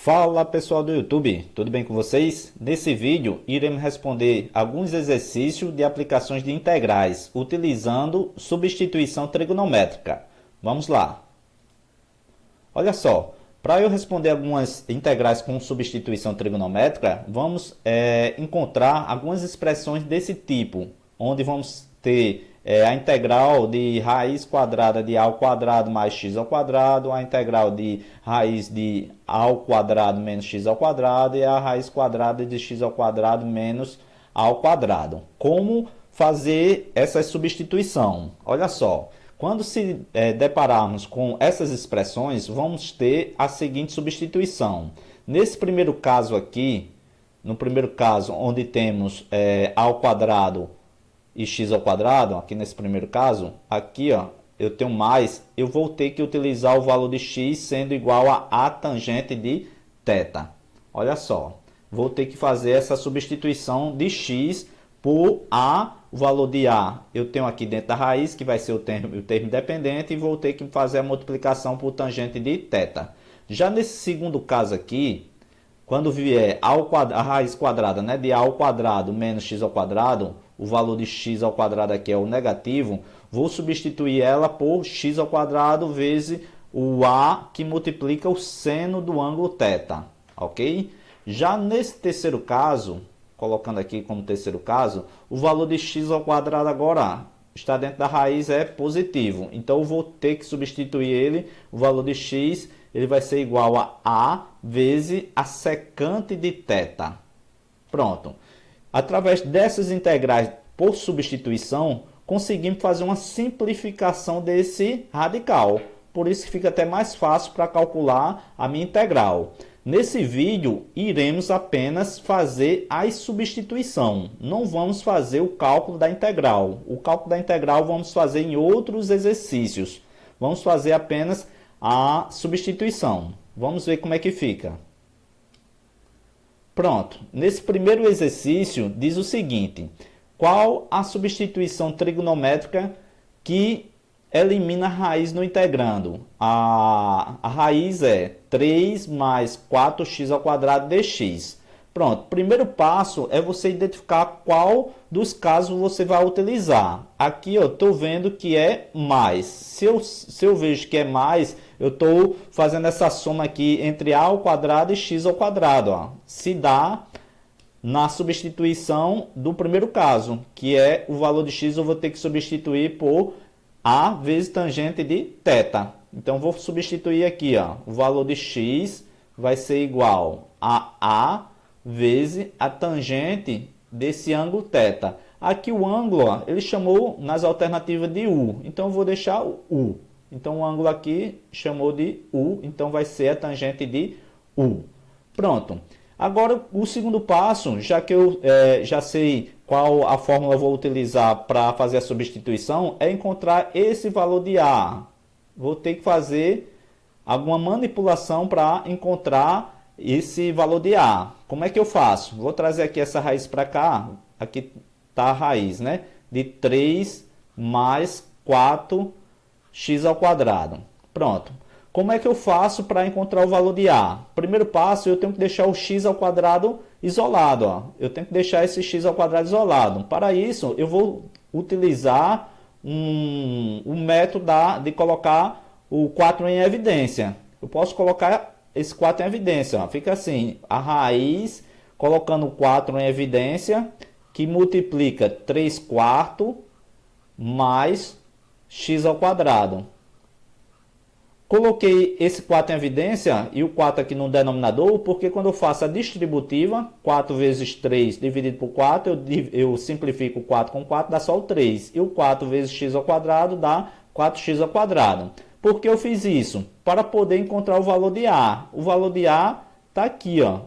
Fala pessoal do YouTube, tudo bem com vocês? Nesse vídeo iremos responder alguns exercícios de aplicações de integrais utilizando substituição trigonométrica. Vamos lá. Olha só, para eu responder algumas integrais com substituição trigonométrica, vamos encontrar algumas expressões desse tipo, onde vamos ter a integral de raiz quadrada de a ao quadrado mais x ao quadrado, a integral de raiz de a ao quadrado menos x ao quadrado e a raiz quadrada de x ao quadrado menos a ao quadrado. Como fazer essa substituição? Olha só, quando se depararmos com essas expressões, vamos ter a seguinte substituição. Nesse primeiro caso aqui, no primeiro caso onde temos a ao quadrado e x ao quadrado, aqui nesse primeiro caso, aqui ó, eu tenho mais, eu vou ter que utilizar o valor de x sendo igual a tangente de θ. Olha só, vou ter que fazer essa substituição de x por a, o valor de a eu tenho aqui dentro da raiz, que vai ser o termo dependente, e vou ter que fazer a multiplicação por tangente de θ. Já nesse segundo caso aqui, quando vier a raiz quadrada, né, de a ao quadrado menos x ao quadrado, o valor de x ao quadrado aqui é o negativo, vou substituir ela por x ao quadrado vezes o a que multiplica o seno do ângulo θ, ok? Já nesse terceiro caso, colocando aqui como terceiro caso, o valor de x ao quadrado agora está dentro da raiz, é positivo. Então, eu vou ter que substituir ele, o valor de x, ele vai ser igual a vezes a secante de θ. Pronto. Através dessas integrais por substituição, conseguimos fazer uma simplificação desse radical. Por isso fica até mais fácil para calcular a minha integral. Nesse vídeo, iremos apenas fazer a substituição. Não vamos fazer o cálculo da integral. O cálculo da integral vamos fazer em outros exercícios. Vamos fazer apenas a substituição. Vamos ver como é que fica. Pronto, nesse primeiro exercício diz o seguinte: qual a substituição trigonométrica que elimina a raiz no integrando? A raiz é 3 mais 4x ao quadrado dx. Pronto, primeiro passo é você identificar qual dos casos você vai utilizar. Aqui eu estou vendo que é mais. Se eu vejo que é mais, eu estou fazendo essa soma aqui entre a ao quadrado e x ao quadrado. Ó. Se dá na substituição do primeiro caso, que é o valor de x, eu vou ter que substituir por a vezes tangente de θ. Então, vou substituir aqui, ó, o valor de x vai ser igual a vezes a tangente desse ângulo θ. Aqui o ângulo, ó, ele chamou nas alternativas de u, então eu vou deixar o u. Então, o ângulo aqui chamou de u, então vai ser a tangente de u. Pronto. Agora, o segundo passo, já que eu já sei qual a fórmula eu vou utilizar para fazer a substituição, é encontrar esse valor de a. Vou ter que fazer alguma manipulação para encontrar esse valor de a. Como é que eu faço? Vou trazer aqui essa raiz para cá. Aqui está a raiz, né? De 3 mais 4x ao quadrado. Pronto. Como é que eu faço para encontrar o valor de a? Primeiro passo, eu tenho que deixar o x ao quadrado isolado. Ó. Eu tenho que deixar esse x ao quadrado isolado. Para isso, eu vou utilizar um método de colocar o 4 em evidência. Eu posso colocar esse 4 em evidência. Ó. Fica assim, a raiz, colocando o 4 em evidência, que multiplica 3 quartos mais x ao quadrado. Coloquei esse 4 em evidência e o 4 aqui no denominador, porque quando eu faço a distributiva, 4 vezes 3 dividido por 4, eu simplifico o 4 com 4, dá só o 3. E o 4 vezes x ao quadrado dá 4x ao quadrado. Por que eu fiz isso? Para poder encontrar o valor de a. O valor de a está aqui, ó.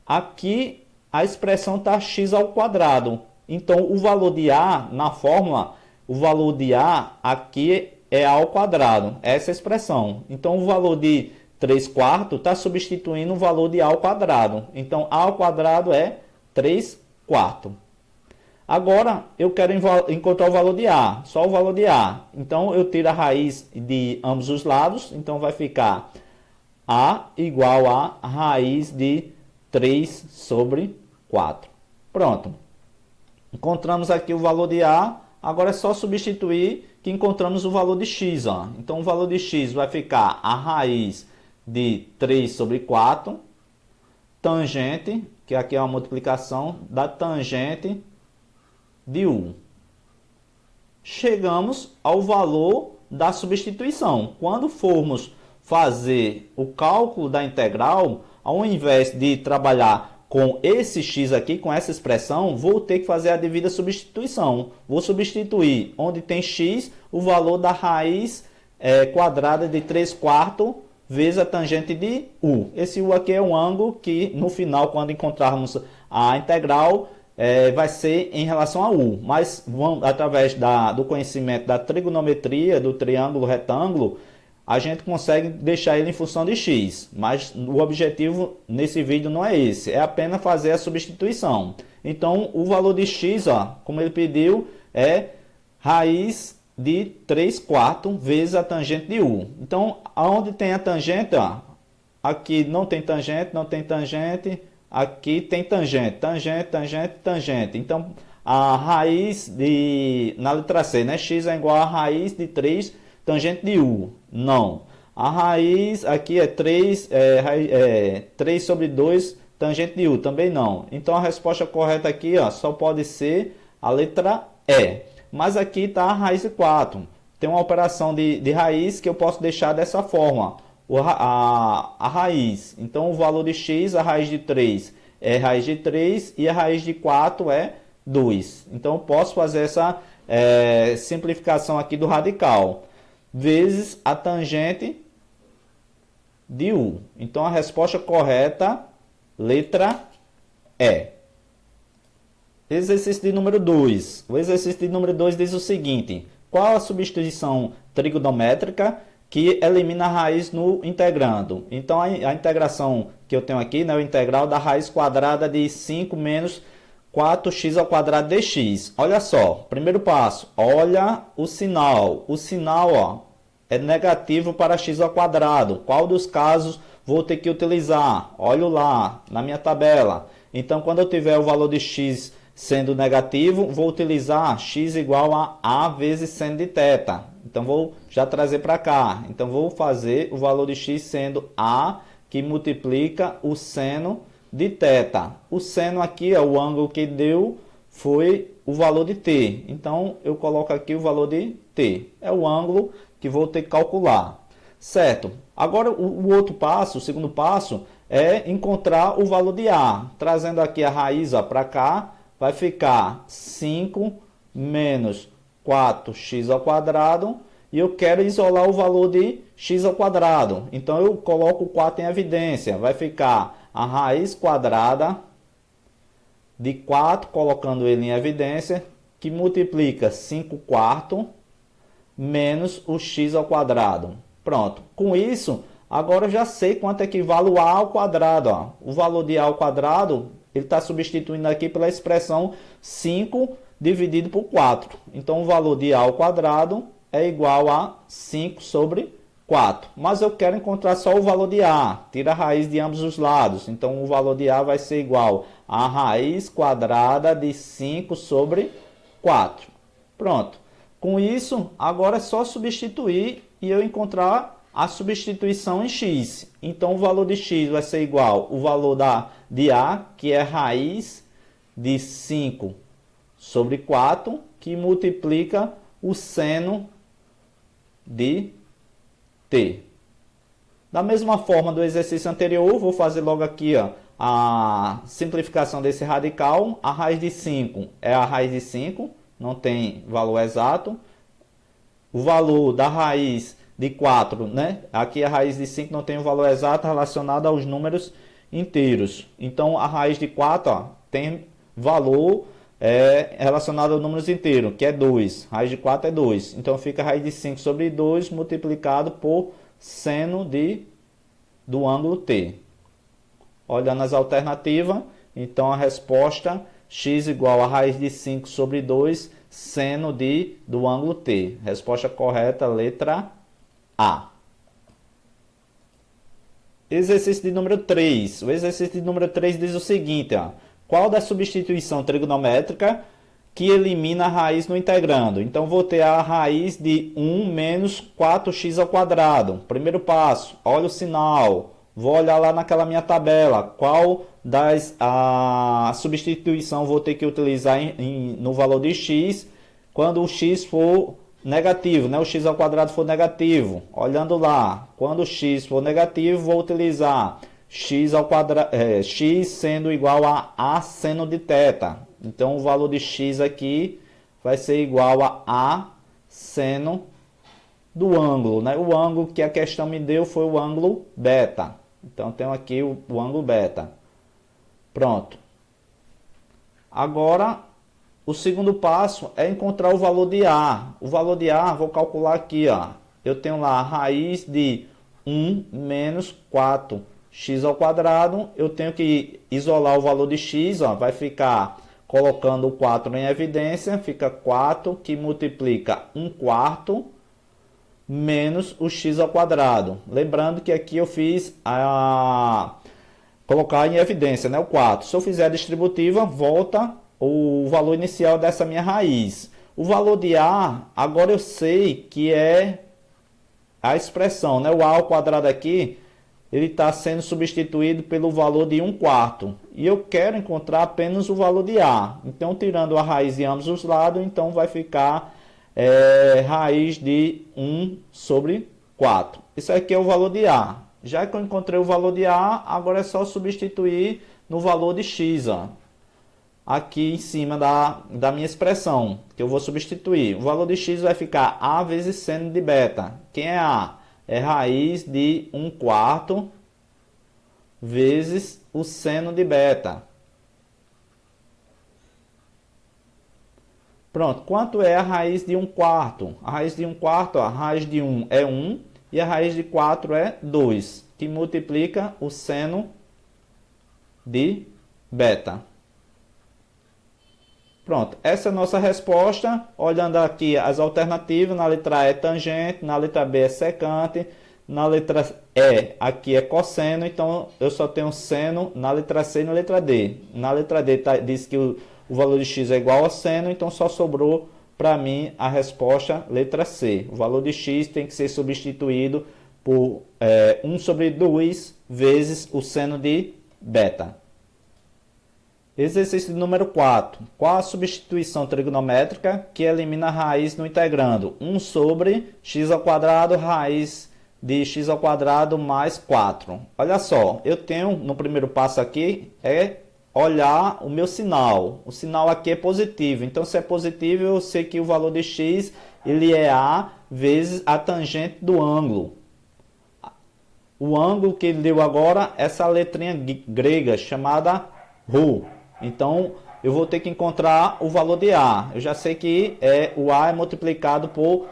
Aqui a expressão está x ao quadrado. Então, o valor de a, na fórmula, o valor de a aqui é a ao quadrado, essa é a expressão. Então, o valor de 3 quartos está substituindo o valor de a ao quadrado. Então, a ao quadrado é 3 quartos. Agora, eu quero encontrar o valor de a, só o valor de a. Então, eu tiro a raiz de ambos os lados, então vai ficar A igual a raiz de 3 sobre 4. Pronto. Encontramos aqui o valor de A, agora é só substituir que encontramos o valor de x. Ó. Então o valor de x vai ficar a raiz de 3 sobre 4, tangente, que aqui é uma multiplicação, da tangente de u. Chegamos ao valor da substituição. Quando formos fazer o cálculo da integral, ao invés de trabalhar com esse x aqui, com essa expressão, vou ter que fazer a devida substituição. Vou substituir onde tem x, o valor da raiz quadrada de 3 quartos vezes a tangente de u. Esse u aqui é um ângulo que no final, quando encontrarmos a integral, vai ser em relação a u. Mas vamos, através do conhecimento da trigonometria, do triângulo retângulo, a gente consegue deixar ele em função de x, mas o objetivo nesse vídeo não é esse, é apenas fazer a substituição. Então, o valor de x, ó, como ele pediu, é raiz de 3 quartos vezes a tangente de u. Então, aonde tem a tangente, ó, aqui não tem tangente, não tem tangente, aqui tem tangente, tangente, tangente, tangente. Então, a raiz de, na letra C, né, x é igual a raiz de 3 tangente de u. Não. A raiz aqui é 3, 3 sobre 2 tangente de u. Também não. Então a resposta correta aqui, ó, só pode ser a letra E. Mas aqui está a raiz de 4. Tem uma operação de raiz que eu posso deixar dessa forma. A raiz. Então o valor de x, a raiz de 3 é raiz de 3 e a raiz de 4 é 2. Então eu posso fazer essa simplificação aqui do radical. Vezes a tangente de u. Então, a resposta correta, letra E. Exercício de número 2. O exercício de número 2 diz o seguinte. Qual a substituição trigonométrica que elimina a raiz no integrando? Então, a integração que eu tenho aqui, né, o integral da raiz quadrada de 5 menos 4x ao quadrado dx. Olha só, primeiro passo, olha o sinal. O sinal, ó, é negativo para x ao quadrado. Qual dos casos vou ter que utilizar? Olho lá na minha tabela. Então, quando eu tiver o valor de x sendo negativo, vou utilizar x igual a vezes seno de θ. Então, vou já trazer para cá. Então, vou fazer o valor de x sendo a, que multiplica o seno de θ. O seno aqui, é o ângulo que deu, foi o valor de t. Então, eu coloco aqui o valor de t. É o ângulo que vou ter que calcular. Certo? Agora, o outro passo, o segundo passo, é encontrar o valor de a. Trazendo aqui a raiz para cá, vai ficar 5 menos 4x ao quadrado. E eu quero isolar o valor de x ao quadrado. Então, eu coloco o 4 em evidência. Vai ficar a raiz quadrada de 4, colocando ele em evidência, que multiplica 5 quartos menos o x ao quadrado. Pronto. Com isso, agora eu já sei quanto equivale o a ao quadrado. Ó. O valor de a ao quadrado, ele está substituindo aqui pela expressão 5 dividido por 4. Então, o valor de a ao quadrado é igual a 5 sobre 4. Mas eu quero encontrar só o valor de a. Tira a raiz de ambos os lados. Então, o valor de a vai ser igual a raiz quadrada de 5 sobre 4. Pronto. Com isso, agora é só substituir e eu encontrar a substituição em x. Então, o valor de x vai ser igual ao valor de a, que é raiz de 5 sobre 4, que multiplica o seno de t. Da mesma forma do exercício anterior, vou fazer logo aqui, ó, a simplificação desse radical. A raiz de 5 é a raiz de 5, não tem valor exato. O valor da raiz de 4, né? Aqui a raiz de 5 não tem um valor exato relacionado aos números inteiros. Então, a raiz de 4, ó, tem valor relacionado aos números inteiros, que é 2. Raiz de 4 é 2. Então, fica a raiz de 5 sobre 2 multiplicado por seno do ângulo t. Olhando as alternativas, então a resposta x igual a raiz de 5 sobre 2 seno do ângulo t. Resposta correta, letra A. Exercício de número 3. O exercício de número 3 diz o seguinte, ó. Qual da substituição trigonométrica que elimina a raiz no integrando? Então, vou ter a raiz de 1 menos 4x ao quadrado. Primeiro passo, olha o sinal. Vou olhar lá naquela minha tabela. Qual das a substituição vou ter que utilizar no valor de x quando o x for negativo, né? O x ao quadrado for negativo. Olhando lá, quando o x for negativo, vou utilizar x ao quadrado, x sendo igual a seno de θ. Então, o valor de x aqui vai ser igual a seno do ângulo, né? O ângulo que a questão me deu foi o ângulo beta. Então, tenho aqui o ângulo beta. Pronto. Agora, o segundo passo é encontrar o valor de A. O valor de A, vou calcular aqui, ó. Eu tenho lá a raiz de 1 menos 4x ao quadrado. Eu tenho que isolar o valor de x, ó. Vai ficar colocando o 4 em evidência. Fica 4 que multiplica 1/4 menos o x ao quadrado. Lembrando que aqui eu fiz colocar em evidência, né, o 4. Se eu fizer a distributiva, volta o valor inicial dessa minha raiz. O valor de A, agora eu sei que é a expressão, né, o A ao quadrado aqui, ele está sendo substituído pelo valor de 1/4. E eu quero encontrar apenas o valor de A. Então, tirando a raiz de ambos os lados, então vai ficar raiz de 1 sobre 4. Isso aqui é o valor de A. Já que eu encontrei o valor de A, agora é só substituir no valor de x, ó. Aqui em cima da minha expressão, que eu vou substituir. O valor de x vai ficar A vezes seno de beta. Quem é A? É raiz de 1/4 vezes o seno de beta. Pronto, quanto é a raiz de 1/4? A raiz de 1/4, a raiz de 1 é 1 e a raiz de 4 é 2, que multiplica o seno de beta. Pronto, essa é a nossa resposta. Olhando aqui as alternativas, na letra E é tangente, na letra B é secante, na letra E aqui é cosseno, então eu só tenho seno na letra C e na letra D. Na letra D diz que o valor de x é igual a seno, então só sobrou para mim a resposta letra C. O valor de x tem que ser substituído por 1 sobre 2 vezes o seno de beta. Exercício número 4. Qual a substituição trigonométrica que elimina a raiz no integrando? 1 sobre x ao quadrado, raiz de x ao quadrado mais 4. Olha só, eu tenho no primeiro passo aqui olhar o meu sinal. O sinal aqui é positivo. Então, se é positivo, eu sei que o valor de x ele é A vezes a tangente do ângulo. O ângulo que ele deu agora, essa letrinha grega chamada ρ. Então, eu vou ter que encontrar o valor de A. Eu já sei que o A é multiplicado por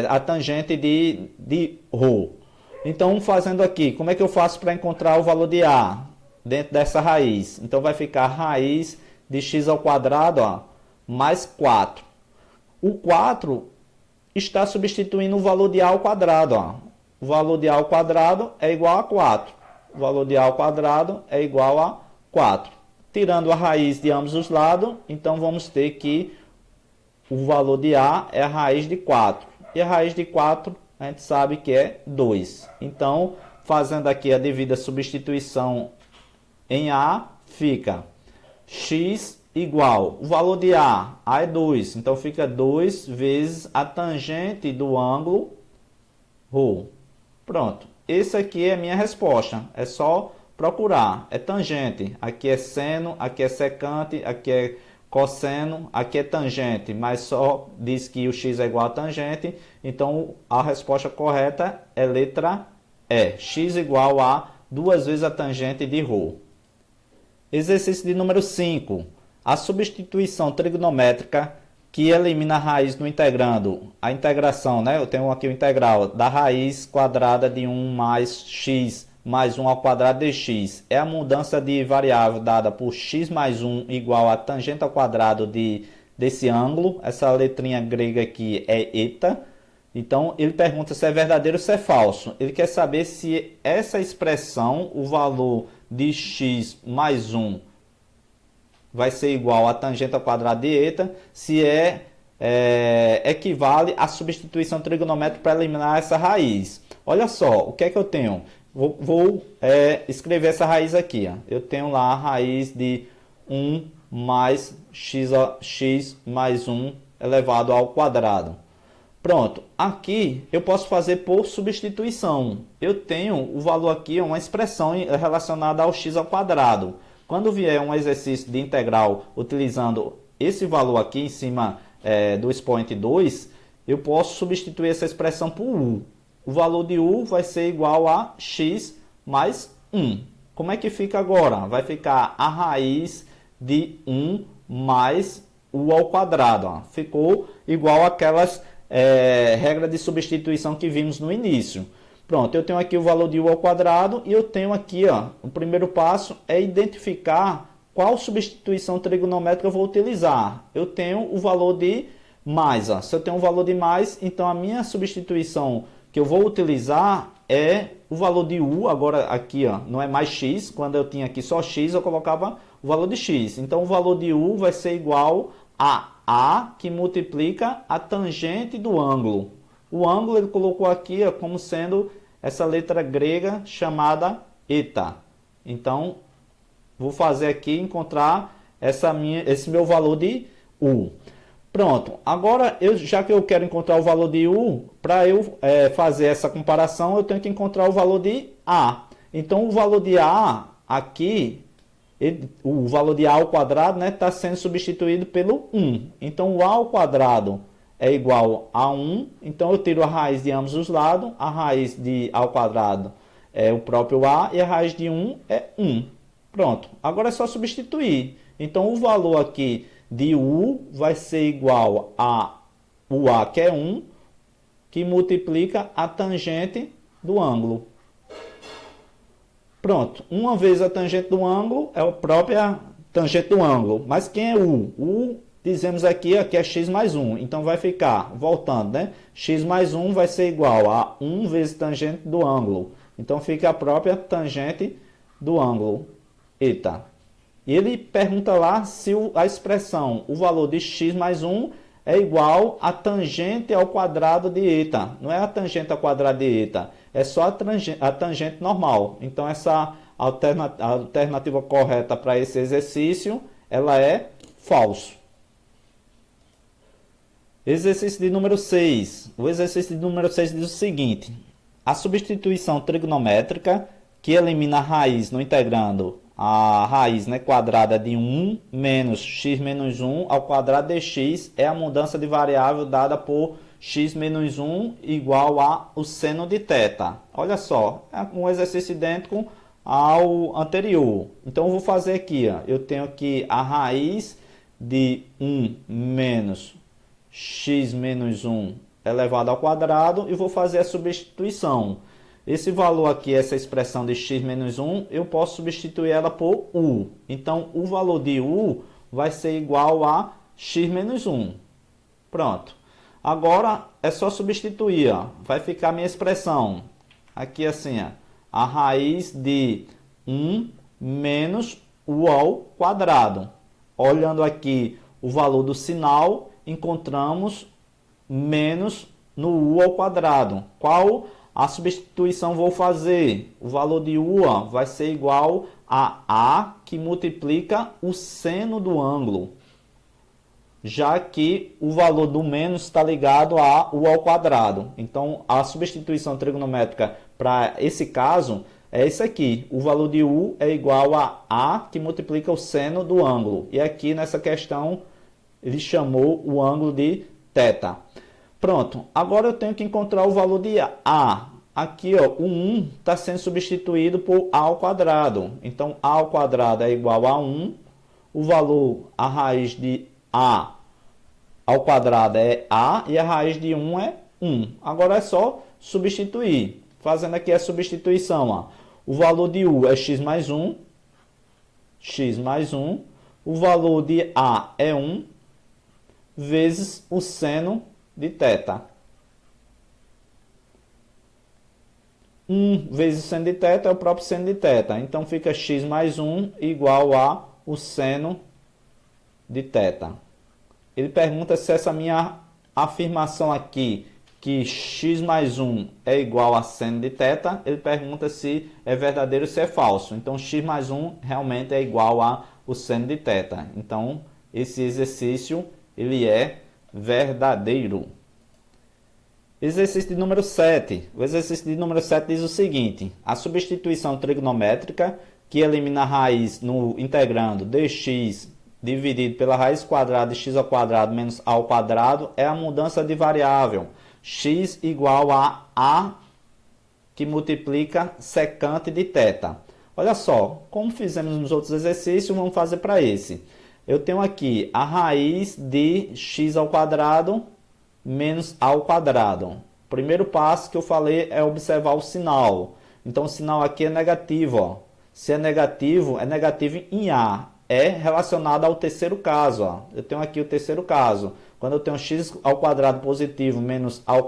a tangente de ρ. Então, fazendo aqui, como é que eu faço para encontrar o valor de A dentro dessa raiz? Então, vai ficar raiz de x ao quadrado, ó, mais 4. O 4 está substituindo o valor de A ao quadrado. Ó. O valor de A ao quadrado é igual a 4. O valor de A ao quadrado é igual a 4. Tirando a raiz de ambos os lados, então vamos ter que o valor de A é a raiz de 4. E a raiz de 4 a gente sabe que é 2. Então, fazendo aqui a devida substituição em A, fica x igual, o valor de A é 2, então fica 2 vezes a tangente do ângulo ρ. Pronto, esse aqui é a minha resposta, é só procurar, é tangente, aqui é seno, aqui é secante, aqui é cosseno, aqui é tangente, mas só diz que o x é igual a tangente, então a resposta correta é letra E, x igual a 2 vezes a tangente de ρ. Exercício de número 5, a substituição trigonométrica que elimina a raiz no integrando, a integração, né? Eu tenho aqui o integral da raiz quadrada de 1 mais x mais 1 ao quadrado de x. É a mudança de variável dada por x mais 1 igual a tangente ao quadrado desse ângulo. Essa letrinha grega aqui é eta. Então, ele pergunta se é verdadeiro ou se é falso. Ele quer saber se essa expressão, o valor de x mais 1, vai ser igual a tangente ao quadrado de eta, se equivale à substituição trigonométrica para eliminar essa raiz. Olha só, o que é que eu tenho? Vou escrever essa raiz aqui. Ó. Eu tenho lá a raiz de 1 mais x mais 1 elevado ao quadrado. Pronto, aqui eu posso fazer por substituição. Eu tenho o valor aqui, uma expressão relacionada ao x ao quadrado. Quando vier um exercício de integral utilizando esse valor aqui em cima do expoente 2, eu posso substituir essa expressão por u. O valor de u vai ser igual a x mais 1. Como é que fica agora? Vai ficar a raiz de 1 mais u ao quadrado. Ó. Ficou igual aquelas regras de substituição que vimos no início. Pronto, eu tenho aqui o valor de u ao quadrado e eu tenho aqui, ó, o primeiro passo é identificar qual substituição trigonométrica eu vou utilizar. Eu tenho o valor de mais. Ó. Se eu tenho o valor de mais, então a minha substituição que eu vou utilizar é o valor de u, agora aqui ó, não é mais x, quando eu tinha aqui só x, eu colocava o valor de x. Então o valor de u vai ser igual a que multiplica a tangente do ângulo. O ângulo ele colocou aqui ó, como sendo essa letra grega chamada eta. Então, vou fazer aqui, encontrar esse meu valor de u. Pronto, agora já que eu quero encontrar o valor de u, para eu fazer essa comparação, eu tenho que encontrar o valor de a. Então, o valor de a aqui, o valor de a ao quadrado está sendo substituído pelo 1. Então, o a ao quadrado é igual a 1, então eu tiro a raiz de ambos os lados, a raiz de a ao quadrado é o próprio a e a raiz de 1 é 1. Pronto, agora é só substituir. Então o valor aqui de u vai ser igual a o a que é 1, que multiplica a tangente do ângulo. Pronto, uma vez a tangente do ângulo é a própria tangente do ângulo. Mas quem é u? U dizemos aqui que é x mais 1. Então, vai ficar, voltando, né? X mais 1 vai ser igual a 1 vezes tangente do ângulo. Então, fica a própria tangente do ângulo, eta. E ele pergunta lá se a expressão, o valor de x mais 1 é igual a tangente ao quadrado de eta. Não é a tangente ao quadrado de eta, é só a tangente normal. Então, essa alternativa correta para esse exercício, ela é falso. Exercício de número 6. O exercício de número 6 diz o seguinte. A substituição trigonométrica que elimina a raiz no integrando a raiz quadrada de 1 menos x menos 1 ao quadrado de x é a mudança de variável dada por x menos 1 igual a o seno de θ. Olha só, é um exercício idêntico ao anterior. Então, eu vou fazer aqui. Ó. Eu tenho aqui a raiz de 1 menos x menos 1 elevado ao quadrado e vou fazer a substituição. Esse valor aqui, essa expressão de x menos 1, eu posso substituir ela por u. Então, o valor de u vai ser igual a x menos 1. Pronto. Agora, é só substituir. Ó. Vai ficar a minha expressão. Aqui assim, ó, a raiz de 1 menos u ao quadrado. Olhando aqui o valor do sinal, encontramos menos no u ao quadrado. Qual a substituição vou fazer? O valor de u vai ser igual a que multiplica o seno do ângulo, já que o valor do menos está ligado a u ao quadrado. Então, a substituição trigonométrica para esse caso é esse aqui. O valor de u é igual a que multiplica o seno do ângulo. E aqui nessa questão ele chamou o ângulo de θ. Pronto, agora eu tenho que encontrar o valor de a. Aqui ó, o 1 está sendo substituído por a ao quadrado. Então, a ao quadrado é igual a 1. O valor, a raiz de a ao quadrado é a e a raiz de 1 é 1. Agora é só substituir. Fazendo aqui a substituição. Ó. O valor de u é x mais 1. X mais 1. O valor de a é 1 vezes o seno de θ. 1 vezes seno de θ é o próprio seno de θ. Então fica x mais 1 igual a o seno de θ. Ele pergunta se essa minha afirmação aqui, que x mais 1 é igual a seno de θ, ele pergunta se é verdadeiro ou se é falso. Então x mais 1 realmente é igual a o seno de θ. Então esse exercício ele é verdadeiro. Exercício de número 7. O exercício de número 7 diz o seguinte: a substituição trigonométrica que elimina a raiz no integrando dx dividido pela raiz quadrada de x ao quadrado menos a ao quadrado é a mudança de variável x igual a que multiplica secante de θ. Olha só, como fizemos nos outros exercícios, vamos fazer para esse. Eu tenho aqui a raiz de x ao quadrado menos a ao quadrado. O primeiro passo que eu falei é observar o sinal. Então o sinal aqui é negativo. Ó. Se é negativo em A. É relacionado ao terceiro caso. Ó. Eu tenho aqui o terceiro caso. Quando eu tenho x ao quadrado positivo menos a ao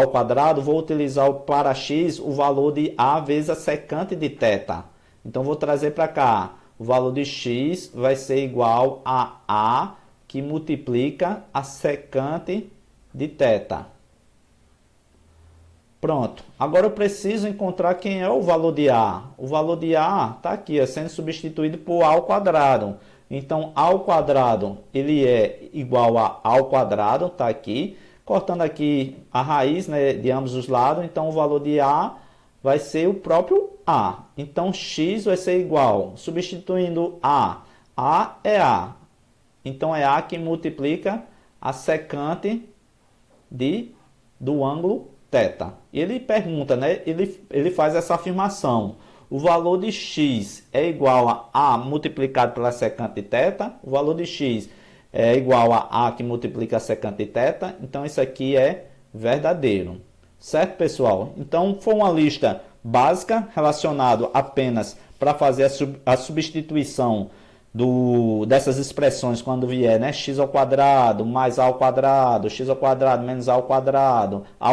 quadrado vou utilizar para x o valor de A vezes a secante de θ. Então vou trazer para cá. O valor de x vai ser igual a A que multiplica a secante de θ. Pronto. Agora eu preciso encontrar quem é o valor de A. O valor de A está aqui, sendo substituído por A ao quadrado. Então, A ao quadrado ele é igual a ao quadrado, está aqui. Cortando aqui a raiz, né, de ambos os lados, então o valor de A vai ser o próprio A. Então, x vai ser igual, substituindo A é A. Então, é A que multiplica a secante do ângulo θ. Ele pergunta, né? Ele faz essa afirmação. O valor de x é igual a multiplicado pela secante de θ. O valor de x é igual a A que multiplica a secante de θ. Então, isso aqui é verdadeiro. Certo, pessoal? Então, foi uma lista básica relacionada apenas para fazer a substituição dessas expressões quando vier, né? X ao quadrado mais A ao quadrado, x ao quadrado menos A ao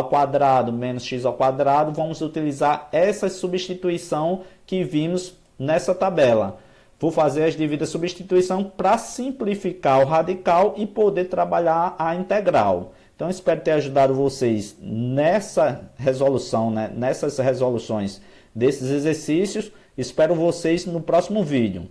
quadrado menos x ao quadrado. Vamos utilizar essa substituição que vimos nessa tabela. Vou fazer as devidas substituição para simplificar o radical e poder trabalhar a integral. Então, espero ter ajudado vocês nessa resolução, né? Nessas resoluções desses exercícios. Espero vocês no próximo vídeo.